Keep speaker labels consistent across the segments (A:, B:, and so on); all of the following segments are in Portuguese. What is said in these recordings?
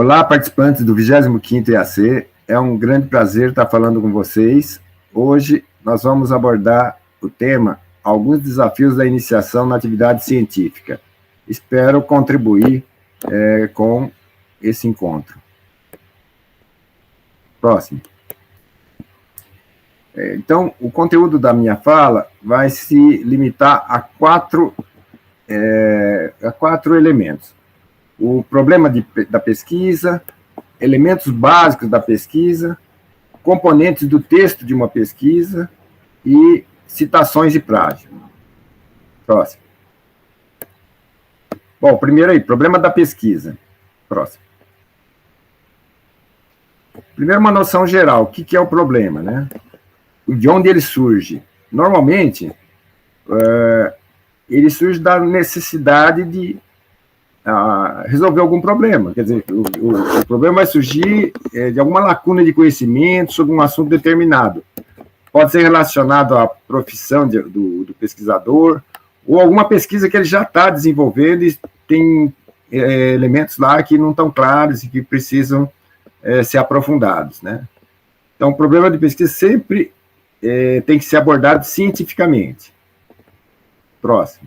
A: Olá, participantes do 25º IAC. É um grande prazer estar falando com vocês. Hoje nós vamos abordar o tema Alguns desafios da iniciação na atividade científica. Espero contribuir com esse encontro. Próximo. Então, o conteúdo da minha fala vai se limitar a quatro elementos. O problema da pesquisa, elementos básicos da pesquisa, componentes do texto de uma pesquisa e citações e plágio. Próximo. Bom, primeiro aí, problema da pesquisa. Próximo. Primeiro, uma noção geral. O que é o problema, né? De onde ele surge? Normalmente, ele surge da necessidade de resolver algum problema. Quer dizer, o problema vai surgir de alguma lacuna de conhecimento sobre um assunto determinado. Pode ser relacionado à profissão do pesquisador, ou alguma pesquisa que ele já está desenvolvendo e tem elementos lá que não estão claros e que precisam ser aprofundados, né? Então, o problema de pesquisa sempre tem que ser abordado cientificamente. Próximo.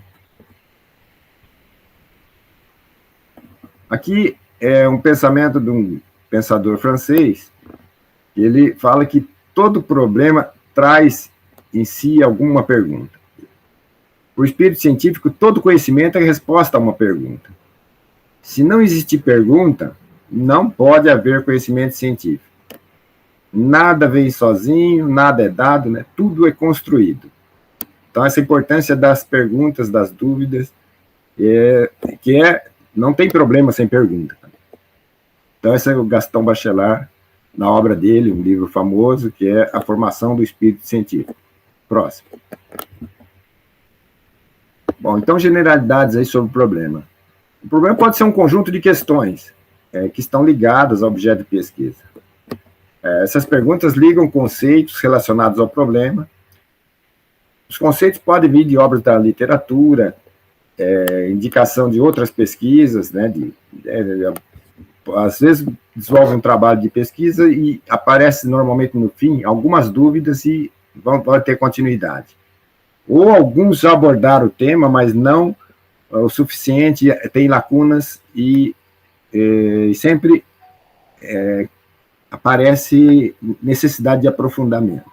A: Aqui é um pensamento de um pensador francês, que ele fala que todo problema traz em si alguma pergunta. Para o espírito científico, todo conhecimento é resposta a uma pergunta. Se não existir pergunta, não pode haver conhecimento científico. Nada vem sozinho, nada é dado, né? Tudo é construído. Então, essa importância das perguntas, das dúvidas, não tem problema sem pergunta. Então, esse é o Gaston Bachelard, na obra dele, um livro famoso, que é A Formação do Espírito Científico. Próximo. Bom, então, generalidades aí sobre o problema. O problema pode ser um conjunto de questões que estão ligadas ao objeto de pesquisa. Essas perguntas ligam conceitos relacionados ao problema. Os conceitos podem vir de obras da literatura, indicação de outras pesquisas, né, às vezes desenvolve um trabalho de pesquisa e aparece normalmente no fim algumas dúvidas e vão ter continuidade. Ou alguns já abordaram o tema, mas não o suficiente, tem lacunas e sempre aparece necessidade de aprofundamento,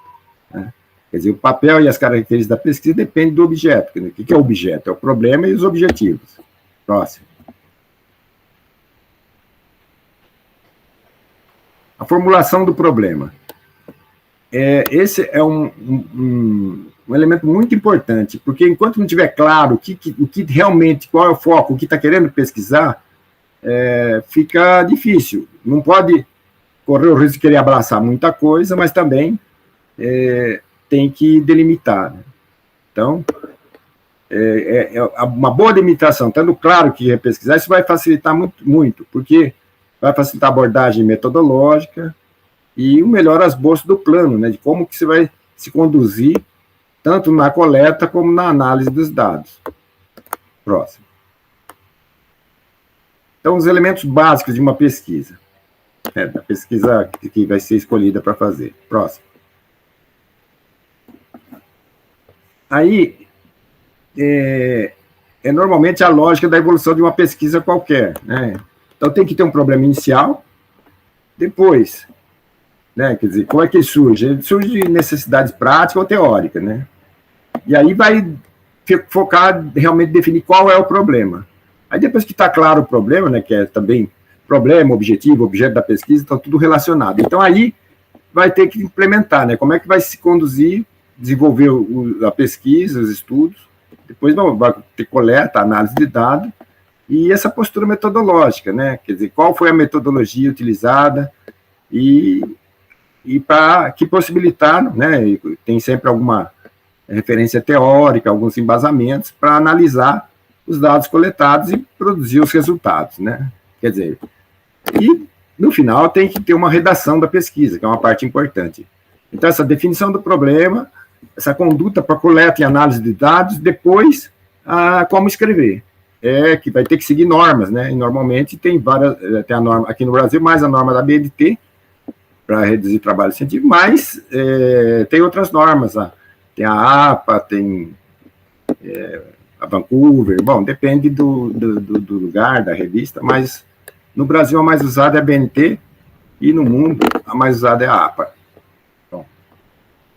A: né? Quer dizer, o papel e as características da pesquisa dependem do objeto. O que é o objeto? É o problema e os objetivos. Próximo. A formulação do problema. Esse é um elemento muito importante, porque enquanto não tiver claro o que realmente, qual é o foco, o que está querendo pesquisar, fica difícil. Não pode correr o risco de querer abraçar muita coisa, mas também tem que delimitar, né? Então, uma boa delimitação, estando claro o que é pesquisar, isso vai facilitar muito, porque vai facilitar a abordagem metodológica e o melhor esboço do plano, né, de como que você vai se conduzir, tanto na coleta como na análise dos dados. Próximo. Então, os elementos básicos de uma pesquisa. Da pesquisa que vai ser escolhida para fazer. Próximo. Aí, normalmente a lógica da evolução de uma pesquisa qualquer, né? Então, tem que ter um problema inicial, depois, né? Quer dizer, como é que ele surge? Ele surge de necessidades práticas ou teóricas, né? E aí vai focar, realmente definir qual é o problema. Aí, depois que está claro o problema, né? Que é também problema, objetivo, objeto da pesquisa, está tudo relacionado. Então, aí vai ter que implementar, né? Como é que vai se conduzir, desenvolver a pesquisa, os estudos, depois vai ter coleta, análise de dados, e essa postura metodológica, né? Quer dizer, qual foi a metodologia utilizada e para que possibilitaram, né? Tem sempre alguma referência teórica, alguns embasamentos para analisar os dados coletados e produzir os resultados, né? Quer dizer, e no final tem que ter uma redação da pesquisa, que é uma parte importante. Então, essa definição do problema, essa conduta para coleta e análise de dados, depois, como escrever. que vai ter que seguir normas, né? E normalmente tem várias, tem a norma aqui no Brasil, mais a norma da BNT, para reduzir trabalho científico, mas tem outras normas, tem a APA, tem a Vancouver, bom, depende do lugar, da revista, mas no Brasil a mais usada é a BNT e no mundo a mais usada é a APA. Bom,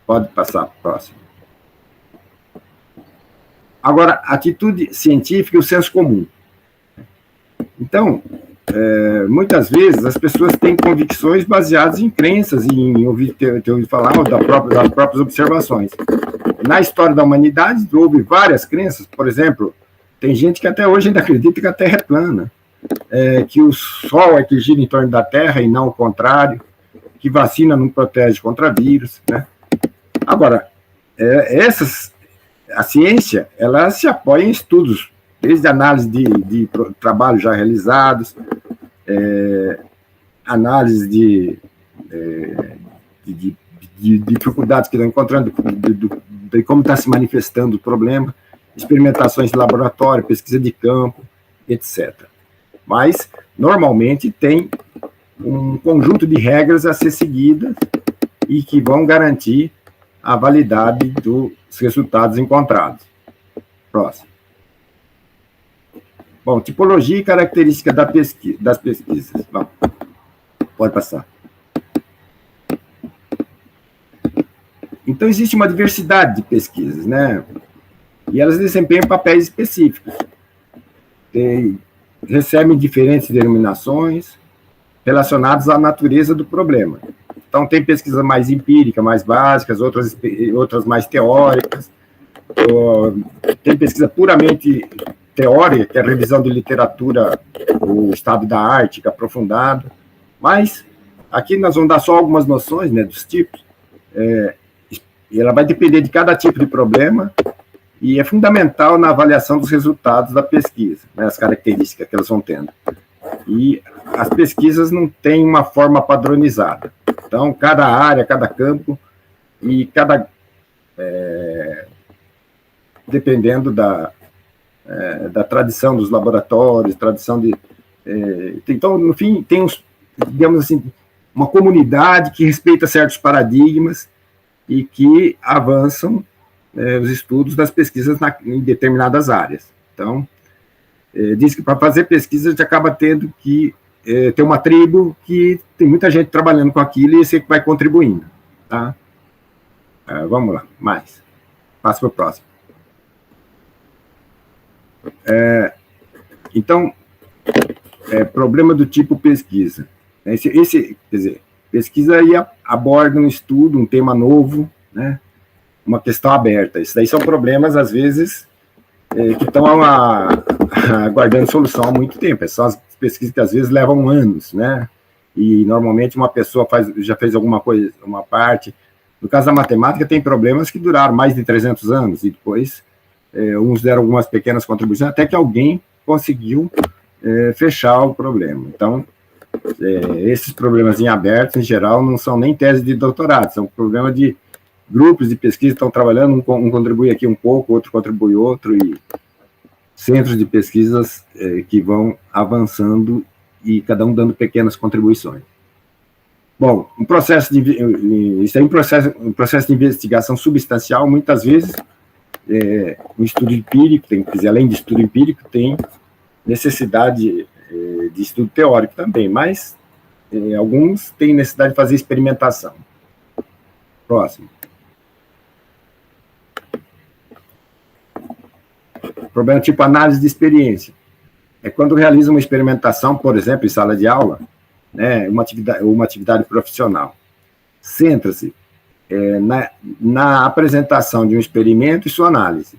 A: pode passar para o próximo. Agora, atitude científica e o senso comum. Então, muitas vezes as pessoas têm convicções baseadas em crenças e em ter ouvido falar das próprias observações. Na história da humanidade, houve várias crenças. Por exemplo, tem gente que até hoje ainda acredita que a Terra é plana, que o Sol é que gira em torno da Terra e não o contrário, que vacina não protege contra vírus, né? Agora, a ciência, ela se apoia em estudos, desde análise de trabalhos já realizados, análise de dificuldades que estão encontrando, de como está se manifestando o problema, experimentações de laboratório, pesquisa de campo, etc. Mas, normalmente, tem um conjunto de regras a ser seguidas e que vão garantir a validade dos resultados encontrados. Próximo. Bom, tipologia e característica das pesquisas. Bom, pode passar. Então, existe uma diversidade de pesquisas, né? E elas desempenham papéis específicos. Recebem diferentes denominações relacionadas à natureza do problema. Então, tem pesquisa mais empírica, mais básicas, outras mais teóricas. Tem pesquisa puramente teórica, que é a revisão de literatura, o estado da arte, aprofundado. Mas, aqui nós vamos dar só algumas noções, né, dos tipos. E ela vai depender de cada tipo de problema e é fundamental na avaliação dos resultados da pesquisa, né, as características que elas vão tendo. E as pesquisas não têm uma forma padronizada. Então, cada área, cada campo e dependendo da tradição dos laboratórios, então, no fim, tem digamos assim, uma comunidade que respeita certos paradigmas e que avançam os estudos das pesquisas em determinadas áreas. Então, diz que para fazer pesquisa a gente acaba tendo que ter uma tribo que tem muita gente trabalhando com aquilo e você vai contribuindo. Tá? Vamos lá, mais. Passa para o próximo. Então, problema do tipo pesquisa. Quer dizer, pesquisa aí aborda um estudo, um tema novo, né? Uma questão aberta. Isso daí são problemas, às vezes, que estão aguardando solução há muito tempo. São as pesquisas que, às vezes, levam anos, né? E, normalmente, uma pessoa já fez alguma coisa, uma parte. No caso da matemática, tem problemas que duraram mais de 300 anos, e depois, uns deram algumas pequenas contribuições, até que alguém conseguiu fechar o problema. Então, esses problemas em aberto, em geral, não são nem tese de doutorado, são problemas de grupos de pesquisa que estão trabalhando, um contribui aqui um pouco, outro contribui outro, e centros de pesquisas que vão avançando e cada um dando pequenas contribuições. Bom, um processo de investigação substancial, muitas vezes, um estudo empírico, além de estudo empírico, tem necessidade de estudo teórico também, mas alguns têm necessidade de fazer experimentação. Próximo. Problema tipo análise de experiência. É quando realiza uma experimentação, por exemplo, em sala de aula, né, uma atividade profissional. Centra-se na apresentação de um experimento e sua análise,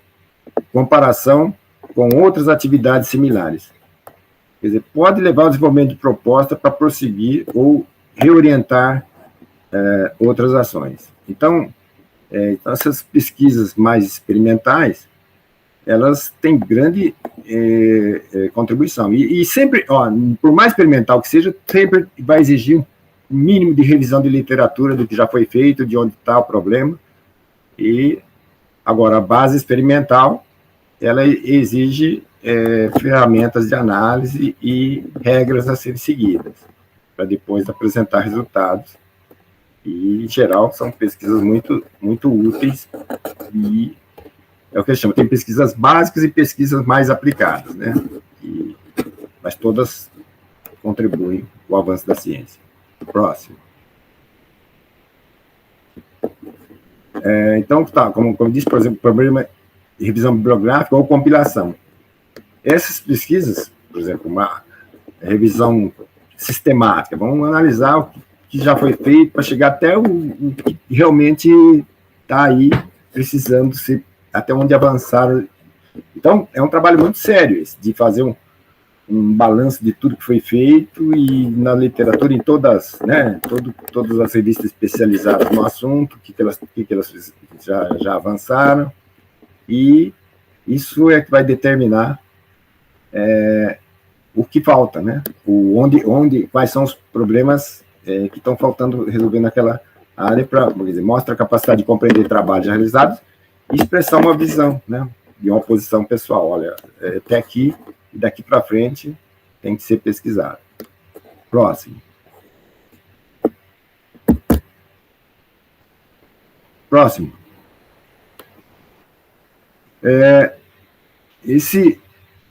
A: comparação com outras atividades similares. Quer dizer, pode levar ao desenvolvimento de proposta para prosseguir ou reorientar outras ações. Então, essas pesquisas mais experimentais, elas têm grande contribuição. E sempre, por mais experimental que seja, sempre vai exigir um mínimo de revisão de literatura do que já foi feito, de onde está o problema. E, agora, a base experimental, ela exige ferramentas de análise e regras a serem seguidas, para depois apresentar resultados. E, em geral, são pesquisas muito, muito úteis, e é o que eu chamo, tem pesquisas básicas e pesquisas mais aplicadas, né? Mas todas contribuem para o avanço da ciência. Próximo. Então, como eu disse, por exemplo, problema de revisão bibliográfica ou compilação. Essas pesquisas, por exemplo, uma revisão sistemática, vamos analisar o que já foi feito para chegar até o que realmente está aí precisando ser, até onde avançaram. Então, é um trabalho muito sério esse, de fazer um balanço de tudo que foi feito, e na literatura, em todas, né, todas as revistas especializadas no assunto, o que elas já avançaram, e isso é que vai determinar o que falta, né, quais são os problemas que estão faltando resolver naquela área, mostra a capacidade de compreender trabalhos realizados e expressar uma visão, né, de uma posição pessoal. Olha, até aqui e daqui para frente tem que ser pesquisado. Próximo.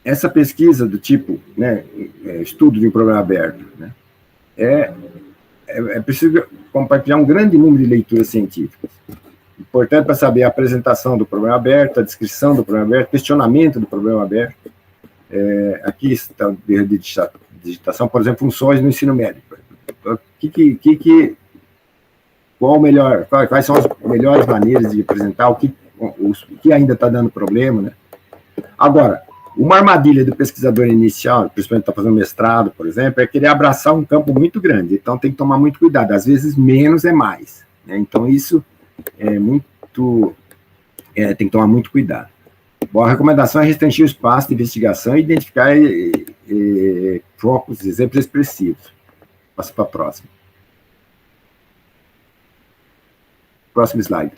A: Essa pesquisa do tipo, né, estudo de um problema aberto, né, é preciso compartilhar um grande número de leituras científicas. Importante para saber a apresentação do problema aberto, a descrição do problema aberto, questionamento do problema aberto. Aqui está a digitação, por exemplo, funções no ensino médio. Quais são as melhores maneiras de apresentar o que ainda está dando problema, né? Agora, uma armadilha do pesquisador inicial, principalmente está fazendo mestrado, por exemplo, é querer abraçar um campo muito grande. Então, tem que tomar muito cuidado. Às vezes, menos é mais, né? Então, isso tem que tomar muito cuidado. Bom, a recomendação é restringir o espaço de investigação e identificar focos, exemplos expressivos. Passa para a próxima. Próximo slide.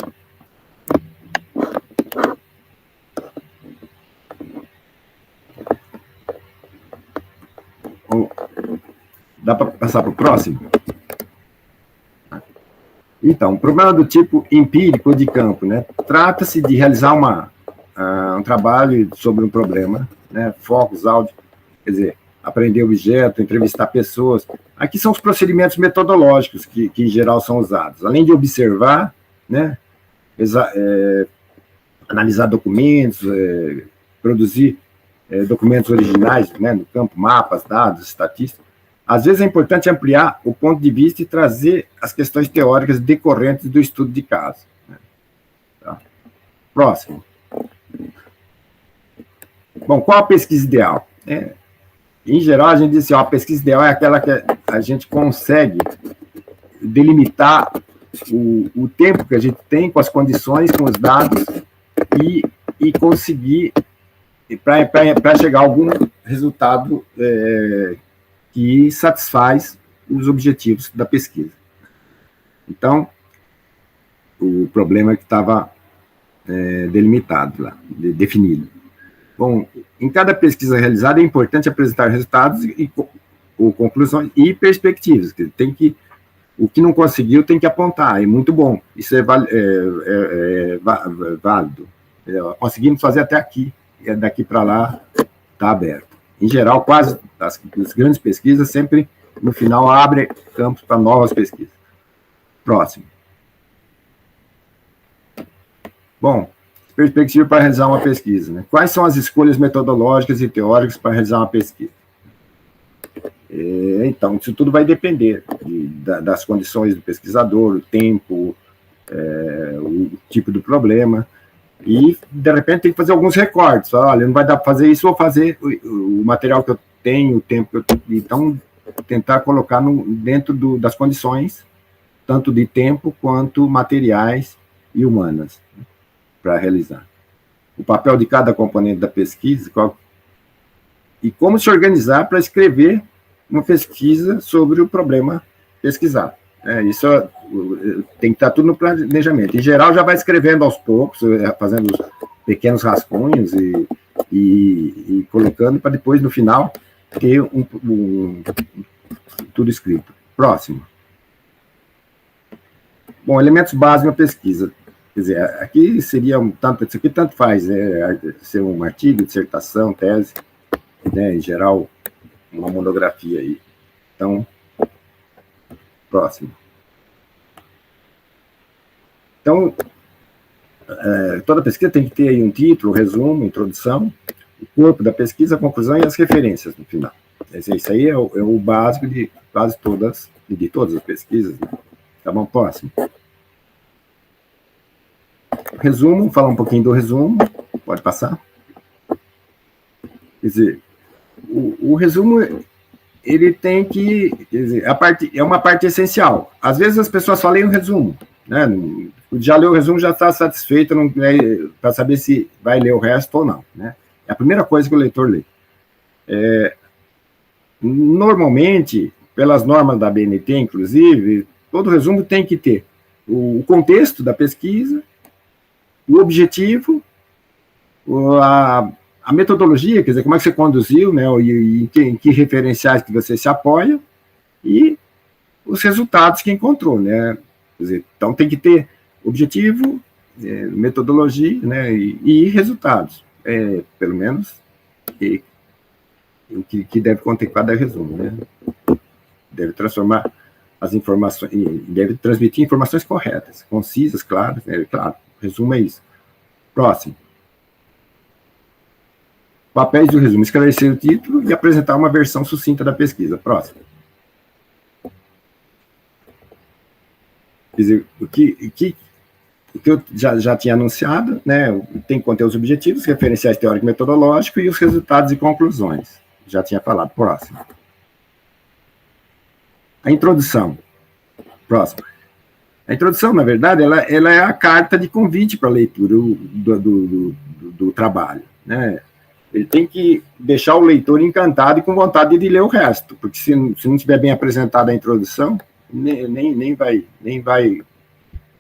A: Dá para passar para o próximo? Então, problema do tipo empírico de campo, né? Trata-se de realizar um trabalho sobre um problema, né? Focos, áudio, quer dizer, aprender objeto, entrevistar pessoas. Aqui são os procedimentos metodológicos que em geral são usados. Além de observar, né? Analisar documentos, produzir documentos originais, né? No campo, mapas, dados, estatísticas. Às vezes é importante ampliar o ponto de vista e trazer as questões teóricas decorrentes do estudo de caso. Tá? Próximo. Bom, qual a pesquisa ideal? Em geral, a gente diz assim, a pesquisa ideal é aquela que a gente consegue delimitar o tempo que a gente tem, com as condições, com os dados, e conseguir, para chegar a algum resultado que satisfaz os objetivos da pesquisa. Então, o problema que estava delimitado lá, definido. Bom, em cada pesquisa realizada é importante apresentar resultados ou conclusões e perspectivas. O que não conseguiu tem que apontar, é muito bom, isso é válido. Conseguimos fazer até aqui, daqui para lá está aberto. Em geral, quase as grandes pesquisas sempre, no final, abrem campos para novas pesquisas. Próximo. Bom, perspectiva para realizar uma pesquisa, né? Quais são as escolhas metodológicas e teóricas para realizar uma pesquisa? Então, isso tudo vai depender das condições do pesquisador, o tempo, o tipo do problema, e, de repente, tem que fazer alguns recortes. Olha, não vai dar para fazer isso, vou fazer o material que eu tenho, o tempo que eu tenho. Então, tentar colocar dentro das condições, tanto de tempo quanto materiais e humanas, né, para realizar. O papel de cada componente da pesquisa e como se organizar para escrever uma pesquisa sobre o problema pesquisado. Isso tem que estar tudo no planejamento. Em geral, já vai escrevendo aos poucos, fazendo pequenos rascunhos e colocando para depois, no final, ter tudo escrito. Próximo. Bom, elementos básicos na pesquisa. Quer dizer, aqui seria isso aqui tanto faz, né? Ser um artigo, dissertação, tese, né? Em geral, uma monografia aí. Então, próximo. Então, toda pesquisa tem que ter aí um título, resumo, introdução, o corpo da pesquisa, a conclusão e as referências no final. Isso aí é o básico de quase todas as pesquisas, né? Tá bom? Próximo. Resumo, falar um pouquinho do resumo, pode passar. Quer dizer, o resumo, ele tem que, quer dizer, é uma parte essencial. Às vezes as pessoas só leem o resumo, né? Já leu o resumo, já está satisfeito para saber se vai ler o resto ou não, né? É a primeira coisa que o leitor lê. Normalmente, pelas normas da BNT, inclusive, todo resumo tem que ter o contexto da pesquisa, o objetivo, a metodologia, quer dizer, como é que você conduziu, né, e em que referenciais que você se apoia, e os resultados que encontrou, né? Quer dizer, então tem que ter objetivo, metodologia, né, e resultados, pelo menos, o que deve conter cada resumo, né? Deve transformar as informações, deve transmitir informações corretas, concisas, claras, né? Claro, resumo é isso. Próximo. Papéis do resumo: esclarecer o título e apresentar uma versão sucinta da pesquisa. Próximo. Quer dizer, o que eu já tinha anunciado, né? Tem que conter os objetivos, referenciais teóricos e metodológicos e os resultados e conclusões. Já tinha falado. Próximo. A introdução. Próximo. A introdução, na verdade, ela é a carta de convite para a leitura do trabalho, né? Ele tem que deixar o leitor encantado e com vontade de ler o resto, porque se não estiver bem apresentada a introdução, nem vai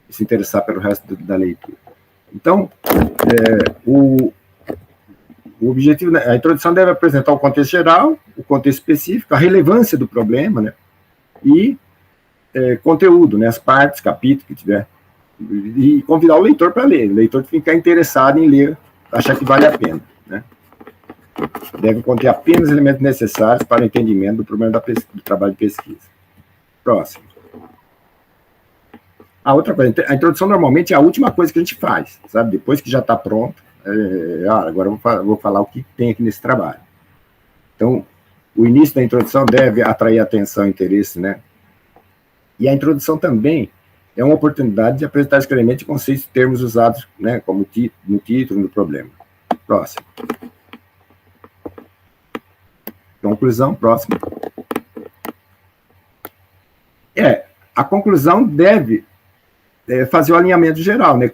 A: se interessar pelo resto da leitura. Então, o objetivo, a introdução deve apresentar o contexto geral, o contexto específico, a relevância do problema, né? E conteúdo, né? As partes, capítulos que tiver, e convidar o leitor para ler, o leitor ficar interessado em ler, achar que vale a pena, né? Deve conter apenas elementos necessários para o entendimento do problema do trabalho de pesquisa. Próximo. A outra coisa, a introdução normalmente é a última coisa que a gente faz, sabe? Depois que já está pronto, agora eu vou falar o que tem aqui nesse trabalho. Então, o início da introdução deve atrair atenção e interesse, né? E a introdução também é uma oportunidade de apresentar esclarecimento conceitos e termos usados, né, como no título do problema. Próximo. Conclusão, próximo. A conclusão deve fazer o alinhamento geral, né?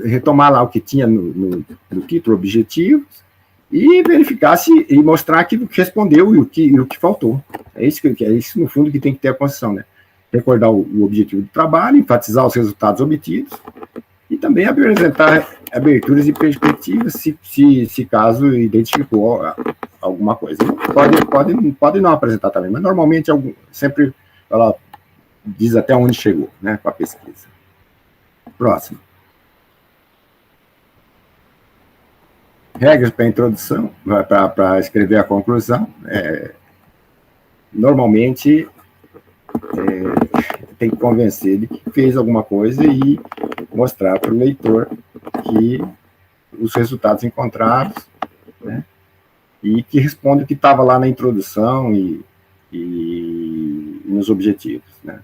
A: Retomar lá o que tinha no título, objetivos, e verificar e mostrar aquilo que respondeu e o que faltou. É isso, no fundo, que tem que ter a construção, né? Recordar o objetivo do trabalho, enfatizar os resultados obtidos e também apresentar aberturas e perspectivas, se caso identificou alguma coisa. Pode não apresentar também, mas normalmente sempre ela diz até onde chegou, né, com a pesquisa. Próximo. Regras para a introdução, para escrever a conclusão. Normalmente, tem que convencer de que fez alguma coisa e mostrar para o leitor que os resultados encontrados, né, e que responde o que estava lá na introdução e nos objetivos, né.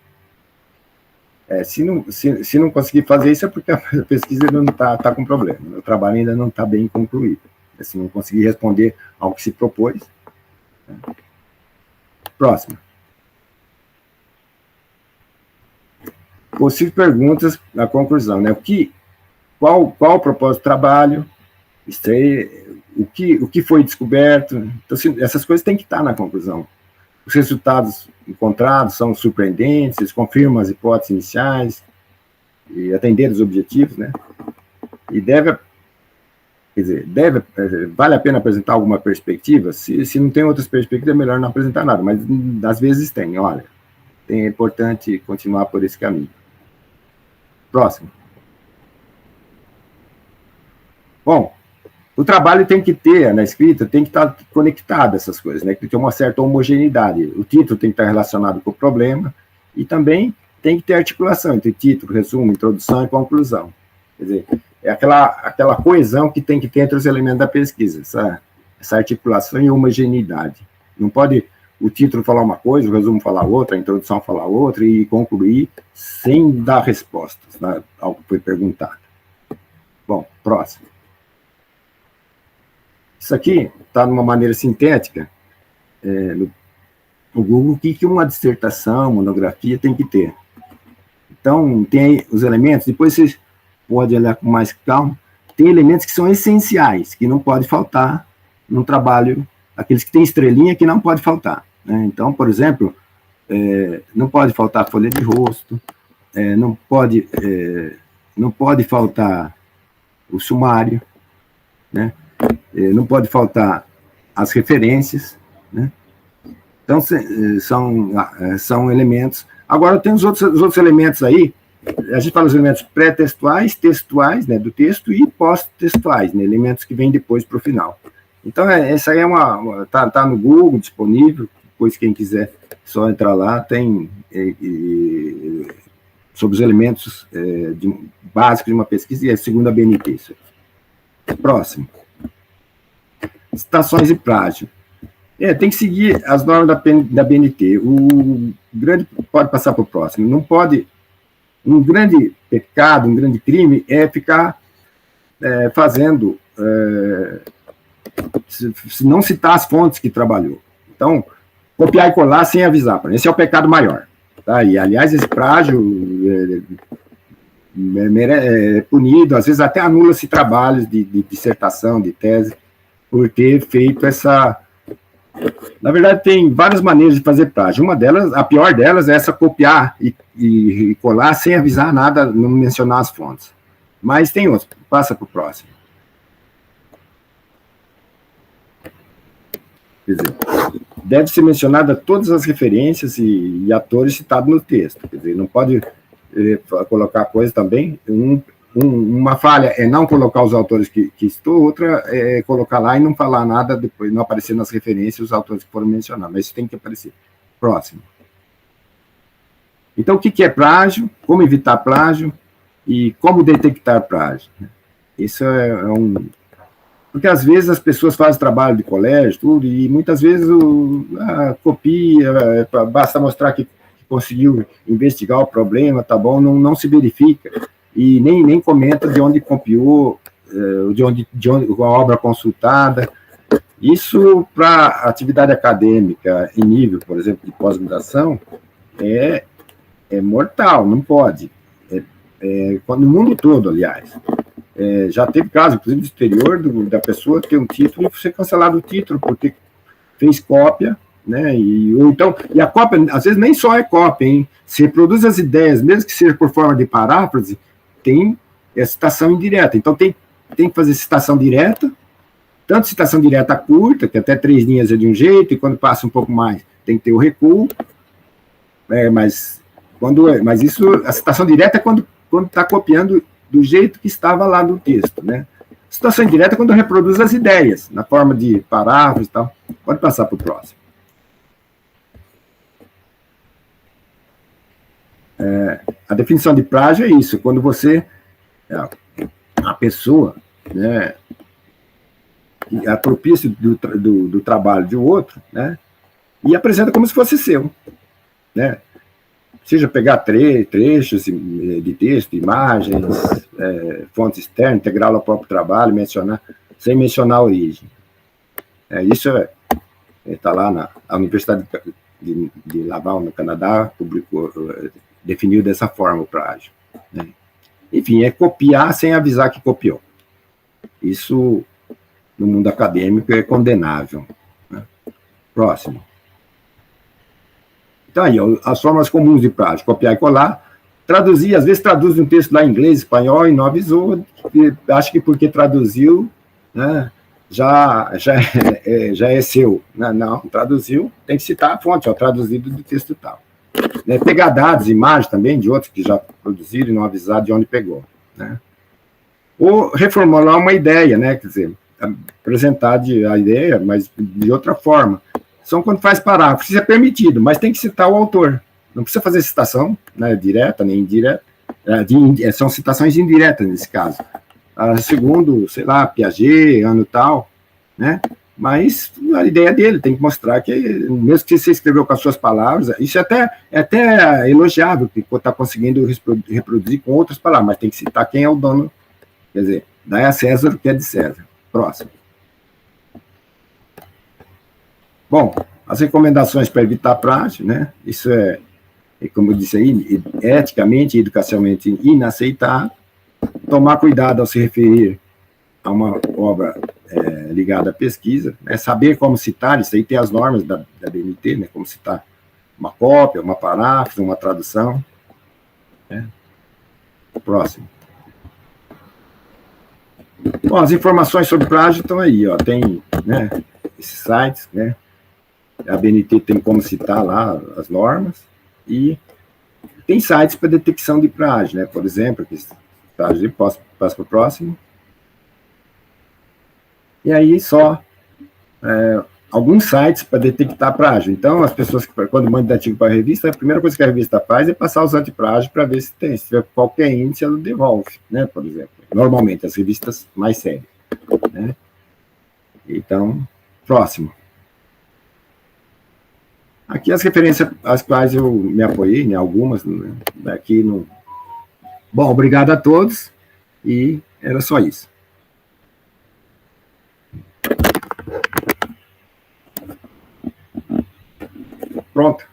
A: Se não conseguir fazer isso é porque a pesquisa ainda não está com problema, o trabalho ainda não está bem concluído. Se não conseguir responder ao que se propôs. Né. Próximo. Possíveis perguntas na conclusão, né? Qual o propósito do trabalho? O que foi descoberto? Então, essas coisas têm que estar na conclusão. Os resultados encontrados são surpreendentes, eles confirmam as hipóteses iniciais e atender os objetivos, né? E deve Quer dizer, vale a pena apresentar alguma perspectiva? Se não tem outras perspectivas, é melhor não apresentar nada, mas às vezes tem, olha, é importante continuar por esse caminho. Próximo. Bom, o trabalho tem que ter, na escrita, tem que estar conectado a essas coisas, né? Tem que ter uma certa homogeneidade. O título tem que estar relacionado com o problema e também tem que ter articulação entre título, resumo, introdução e conclusão. Quer dizer, é aquela coesão que tem que ter entre os elementos da pesquisa, essa articulação e homogeneidade. Não pode o título falar uma coisa, o resumo falar outra, a introdução falar outra e concluir sem dar respostas, né, ao que foi perguntado. Bom, próximo. Isso aqui está de uma maneira sintética, no Google, o que uma dissertação, monografia tem que ter. Então, tem os elementos, depois vocês podem olhar com mais calma, tem elementos que são essenciais, que não pode faltar num trabalho, aqueles que têm estrelinha que não pode faltar. Né? Então, por exemplo, não pode faltar folha de rosto, não pode faltar o sumário, né? Não pode faltar as referências, né? Então, são elementos. Agora, tem os outros elementos aí, a gente fala os elementos pré-textuais, textuais, né, do texto, e pós-textuais, né, elementos que vêm depois para o final. Então, essa aí tá no Google, disponível, depois quem quiser só entrar lá, tem sobre os elementos básicos de uma pesquisa, e é segundo a BNT. Isso. Próximo. Citações e plágio. Tem que seguir as normas da BNT. O grande pode passar para o próximo. Não pode. Um grande pecado, um grande crime é ficar fazendo. Se não citar as fontes que trabalhou. Então, copiar e colar sem avisar. Esse é o pecado maior. Tá? E, aliás, esse plágio é punido, às vezes até anula-se trabalhos de dissertação, de tese, por ter feito essa. Na verdade, tem várias maneiras de fazer plágio. Uma delas, a pior delas, é essa copiar e colar sem avisar nada, não mencionar as fontes. Mas tem outros. Passa para o próximo. Quer dizer, deve ser mencionada todas as referências e atores citados no texto. Quer dizer, não pode colocar coisa também. Uma falha é não colocar os autores que estou, outra é colocar lá e não falar nada, depois não aparecer nas referências os autores que foram mencionados, mas isso tem que aparecer. Próximo. Então, o que é plágio, como evitar plágio e como detectar plágio. Isso porque às vezes as pessoas fazem trabalho de colégio, tudo, e muitas vezes copia, basta mostrar que conseguiu investigar o problema, tá bom, não se verifica. E nem comenta de onde copiou, de onde a obra consultada. Isso, para atividade acadêmica em nível, por exemplo, de pós-graduação, é mortal, não pode. No mundo todo, aliás. Já teve caso, inclusive, do exterior, da pessoa ter um título e ser cancelado o título, porque fez cópia, né? E a cópia, às vezes, nem só é cópia, hein? Se reproduz as ideias, mesmo que seja por forma de paráfrase, tem citação indireta. Então, tem que fazer citação direta, tanto citação direta curta, que até 3 linhas é de um jeito, e quando passa um pouco mais, tem que ter o recuo. Mas isso, a citação direta é quando está copiando do jeito que estava lá no texto, né? Citação indireta é quando reproduz as ideias, na forma de parágrafos e tal. Pode passar para o próximo. A definição de plágio é isso, quando você, a pessoa, né, apropria-se do trabalho de outro, né, e apresenta como se fosse seu, né, seja pegar trechos de texto, imagens, fontes externas, integrá-lo ao próprio trabalho, sem mencionar a origem. Isso está lá na Universidade de Laval, no Canadá, definiu dessa forma o plágio. Né? Enfim, é copiar sem avisar que copiou. Isso, no mundo acadêmico, é condenável. Né? Próximo. Então, aí, as formas comuns de plágio: copiar e colar, traduzir, às vezes traduz um texto lá em inglês, espanhol, e não avisou, acho que porque traduziu, né, já é seu. Não, traduziu, tem que citar a fonte, ó, traduzido do texto tal. Né, pegar dados, imagens também de outros que já produziram e não avisar de onde pegou. Né? Ou reformular uma ideia, né, quer dizer, apresentar a ideia, mas de outra forma. Só quando faz parágrafo, isso é permitido, mas tem que citar o autor. Não precisa fazer citação, né, direta nem indireta, são citações indiretas nesse caso. Segundo, sei lá, Piaget, ano tal, né? Mas a ideia dele tem que mostrar que, mesmo que você escreveu com as suas palavras, isso é até elogiável, que está conseguindo reproduzir com outras palavras, mas tem que citar quem é o dono. Quer dizer, dá a César o que é de César. Próximo. Bom, as recomendações para evitar prática, né? Isso como eu disse aí, eticamente e educacionalmente inaceitável. Tomar cuidado ao se referir a uma obra ligada à pesquisa, né? Saber como citar, isso aí tem as normas da BNT, né? Como citar uma cópia, uma paráfrase, uma tradução. Né? Próximo. Bom, as informações sobre plágio estão aí, ó, tem, né, esses sites, né? A BNT tem como citar lá as normas, e tem sites para detecção de plágio, né? Por exemplo, aqui, plágio, passo para o próximo. E aí só alguns sites para detectar plágio. Então, as pessoas que, quando mandam artigo para a revista, a primeira coisa que a revista faz é passar os antiplágio para ver se tem. Se tiver qualquer índice, ela devolve, né? Por exemplo. Normalmente, as revistas mais sérias. Né? Então, próximo. Aqui as referências às quais eu me apoiei, né, algumas, né, aqui no... Bom, obrigado a todos, e era só isso. Pronto.